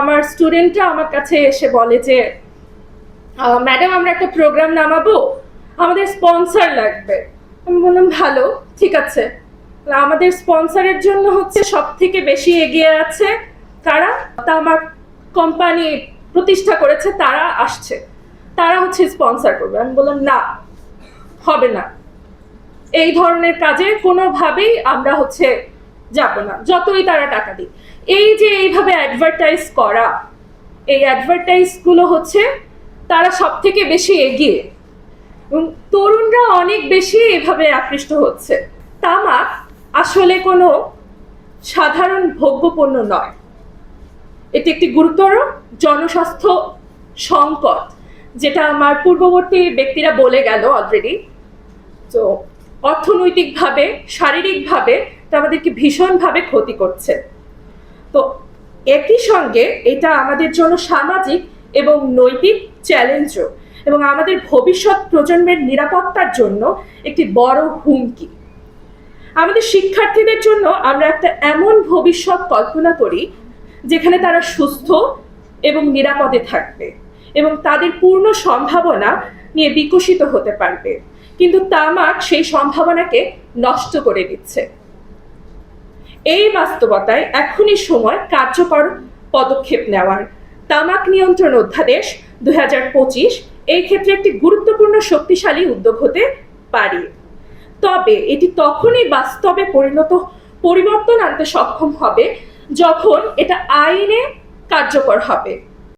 আমার স্টুডেন্টরা আমার কাছে এসে বলে যে ম্যাডাম আমরা একটা প্রোগ্রাম নামাবো, আমাদের স্পন্সর লাগবে। আমি বললাম ভালো, ঠিক আছে। আমাদের স্পন্সরের জন্য হচ্ছে সব থেকে বেশি এগিয়ে আছে কারা, তামাক কোম্পানি প্রতিষ্ঠা করেছে, তারা আসছে, তারা হচ্ছে স্পন্সর করবে। আমি বললাম না, হবে না, এই ধরনের কাজে কোনোভাবেই আমরা হচ্ছে যাব না, যতই তারা টাকা দিক। এই যে এইভাবে অ্যাডভার্টাইজ করা, এই অ্যাডভার্টাইজগুলো হচ্ছে তারা সব থেকে বেশি এগিয়ে, এবং তরুণরা অনেক বেশি এভাবে আকৃষ্ট হচ্ছে। তামাক আসলে কোনো সাধারণ ভোগ্যপণ্য নয়, এটি একটি গুরুতর জনস্বাস্থ্য সংকট, যেটা আমার পূর্ববর্তী ব্যক্তিরা বলে গেল অলরেডি। তো অর্থনৈতিকভাবে, শারীরিকভাবে এটা আমাদেরকে ভীষণভাবে ক্ষতি করছে। তো একই সঙ্গে এটা আমাদের জন্য সামাজিক এবং নৈতিক চ্যালেঞ্জও, এবং আমাদের ভবিষ্যৎ প্রজন্মের নিরাপত্তার জন্য একটি বড় হুমকি। আমাদের শিক্ষার্থীদের জন্য আমরা একটা এমন ভবিষ্যৎ কল্পনা করি যেখানে তারা সুস্থ এবং নিরাপদে থাকবে এবং তাদের পূর্ণ সম্ভাবনা নিয়ে বিকশিত হতে পারবে, কিন্তু তামাক সেই সম্ভাবনাকে নষ্ট করে দিচ্ছে। এই বাস্তবতায় এখনই সময় কার্যকর পদক্ষেপ নেওয়ার। তামাক নিয়ন্ত্রণ অধ্যাদেশ 2025 এই ক্ষেত্রে একটি গুরুত্বপূর্ণ শক্তিশালী উদ্যোগ হতে পারে। তবে এটি তখনই বাস্তবে পরিবর্তন আনতে সক্ষম হবে যখন এটা আইনে কার্যকর হবে।